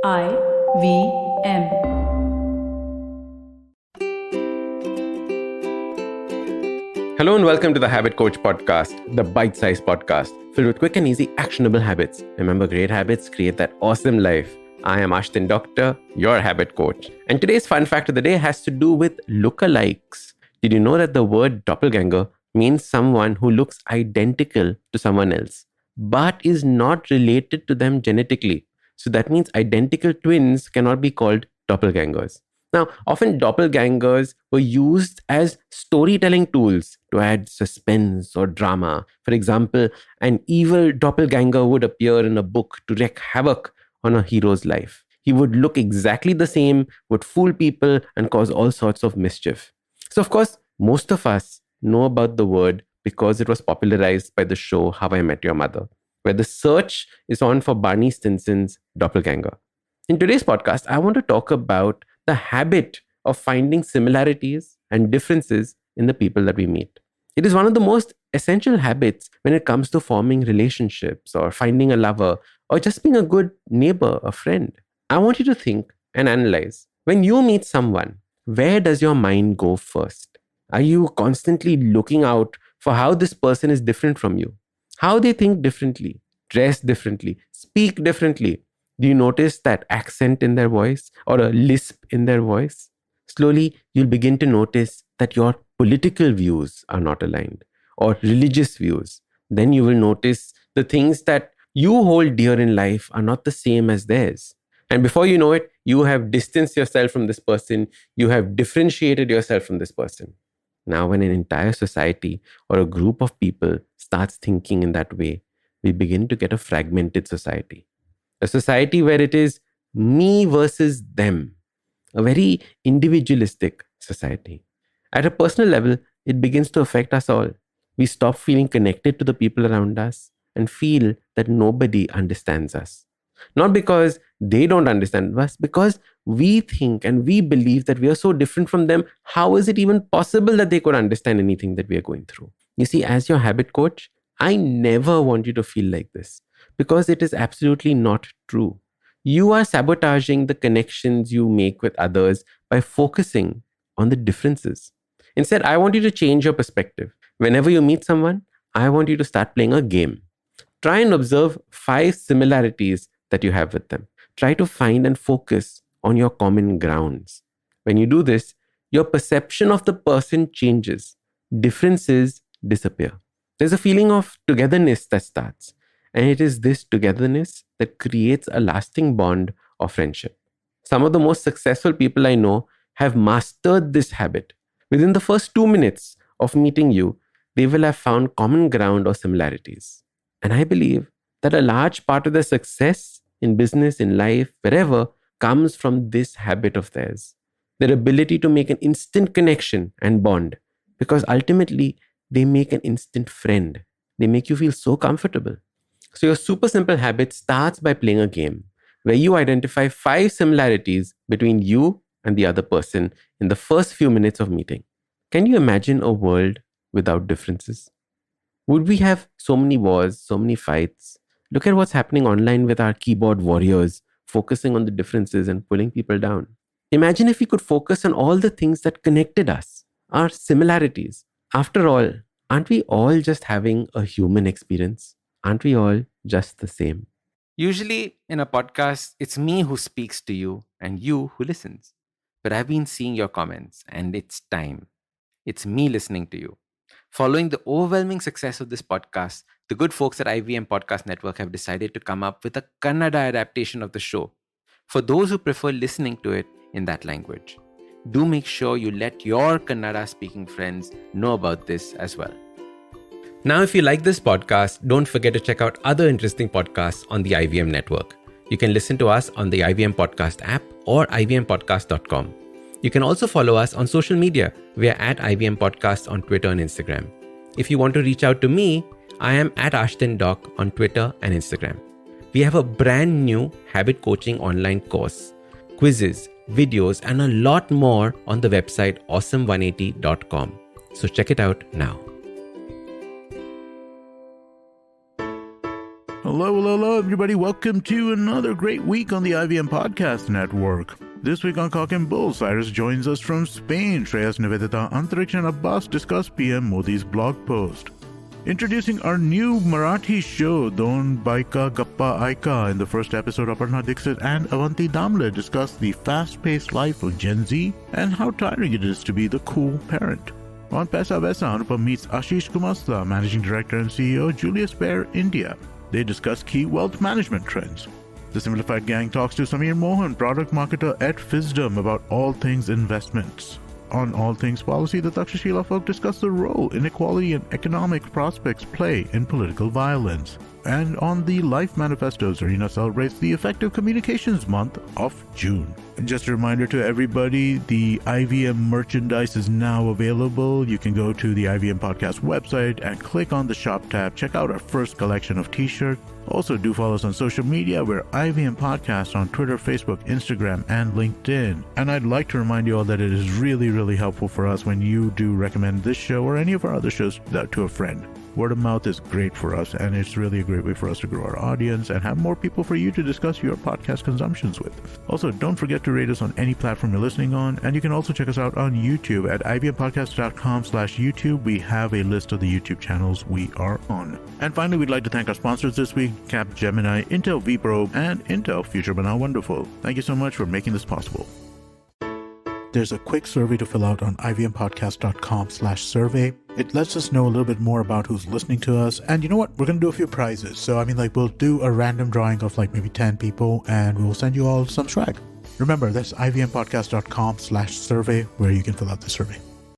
IVM. Hello and welcome to the Habit Coach podcast, the bite-sized podcast filled with quick and easy actionable habits. Remember, great habits create that awesome life. I am Ashdin Doctor, your habit coach. And today's fun fact of the day has to do with lookalikes. Did you know that the word doppelgänger means someone who looks identical to someone else, but is not related to them genetically? So that means identical twins cannot be called doppelgängers. Now, often doppelgangers were used as storytelling tools to add suspense or drama. For example, an evil doppelganger would appear in a book to wreak havoc on a hero's life. He would look exactly the same, would fool people, and cause all sorts of mischief. So, of course, most of us know about the word because it was popularized by the show How I Met Your Mother, where the search is on for Barney Stinson's doppelganger. In today's podcast, I want to talk about the habit of finding similarities and differences in the people that we meet. It is one of the most essential habits when it comes to forming relationships or finding a lover or just being a good neighbor, a friend. I want you to think and analyze. When you meet someone, where does your mind go first? Are you constantly looking out for how this person is different from you? How they think differently, dress differently, speak differently? Do you notice that accent in their voice or a lisp in their voice? Slowly, you'll begin to notice that your political views are not aligned or religious views. Then you will notice the things that you hold dear in life are not the same as theirs. And before you know it, you have distanced yourself from this person. You have differentiated yourself from this person. Now, when an entire society or a group of people starts thinking in that way, we begin to get a fragmented society. A society where it is me versus them, a very individualistic society. At a personal level, it begins to affect us all. We stop feeling connected to the people around us and feel that nobody understands us. Not because they don't understand us, because we think and we believe that we are so different from them. How is it even possible that they could understand anything that we are going through? You see, as your habit coach, I never want you to feel like this because it is absolutely not true. You are sabotaging the connections you make with others by focusing on the differences. Instead, I want you to change your perspective. Whenever you meet someone, I want you to start playing a game. Try and observe 5 similarities that you have with them. Try to find and focus on your common grounds. When you do this, your perception of the person changes. Differences disappear. There's a feeling of togetherness that starts. And it is this togetherness that creates a lasting bond of friendship. Some of the most successful people I know have mastered this habit. Within the first 2 minutes of meeting you, they will have found common ground or similarities. And I believe that a large part of their success in business, in life, wherever, comes from this habit of theirs. Their ability to make an instant connection and bond. Because ultimately, they make an instant friend. They make you feel so comfortable. So your super simple habit starts by playing a game where you identify 5 similarities between you and the other person in the first few minutes of meeting. Can you imagine a world without differences? Would we have so many wars, so many fights? Look at what's happening online with our keyboard warriors, focusing on the differences and pulling people down. Imagine if we could focus on all the things that connected us, our similarities. After all, aren't we all just having a human experience? Aren't we all just the same? Usually in a podcast, it's me who speaks to you and you who listens. But I've been seeing your comments and it's time. It's me listening to you. Following the overwhelming success of this podcast, the good folks at IVM Podcast Network have decided to come up with a Kannada adaptation of the show for those who prefer listening to it in that language. Do make sure you let your Kannada speaking friends know about this as well. Now, if you like this podcast, don't forget to check out other interesting podcasts on the IVM network. You can listen to us on the IVM Podcast app or ivmpodcast.com. You can also follow us on social media. We are at IVM Podcast on Twitter and Instagram. If you want to reach out to me, I am at Ashdin Doc on Twitter and Instagram. We have a brand new habit coaching online course, quizzes, videos, and a lot more on the website awesome180.com. So check it out now. Hello, everybody. Welcome to another great week on the IVM Podcast Network. This week on Cock and Bull, Cyrus joins us from Spain. Shreyas Nivedita Antariksh and Abbas discuss PM Modi's blog post. Introducing our new Marathi show, Don Baika Gappa Aika. In the first episode, Aparna Dixit and Avanti Damle discuss the fast-paced life of Gen Z and how tiring it is to be the cool parent. On Pesa Vesa, Anupam meets Ashish Kumasta, Managing Director and CEO, Julius Baer, India. They discuss key wealth management trends. The Simplified Gang talks to Samir Mohan, product marketer at Fizdom, about all things investments. On All Things Policy, the Takshashila folk discuss the role inequality and economic prospects play in political violence. And on the Life Manifestos, Arena celebrates the Effective Communications Month of June. And just a reminder to everybody, the IVM merchandise is now available. You can go to the IVM Podcast website and click on the shop tab. Check out our first collection of t-shirts. Also, do follow us on social media. We're IVM Podcast on Twitter, Facebook, Instagram, and LinkedIn. And I'd like to remind you all that it is really helpful for us when you do recommend this show or any of our other shows to a friend. Word of mouth is great for us, and it's really a great way for us to grow our audience and have more people for you to discuss your podcast consumptions with. Also, don't forget to rate us on any platform you're listening on, and you can also check us out on YouTube at ivmpodcast.com/YouTube. We have a list of the YouTube channels we are on. And finally, we'd like to thank our sponsors this week, Capgemini, Intel vPro, and Intel Future But Now Wonderful. Thank you so much for making this possible. There's a quick survey to fill out on ivmpodcast.com/survey. It lets us know a little bit more about who's listening to us. And you know what? We're going to do a few prizes. So, we'll do a random drawing of maybe 10 people and we'll send you all some swag. Remember, that's ivmpodcast.com/survey where you can fill out the survey.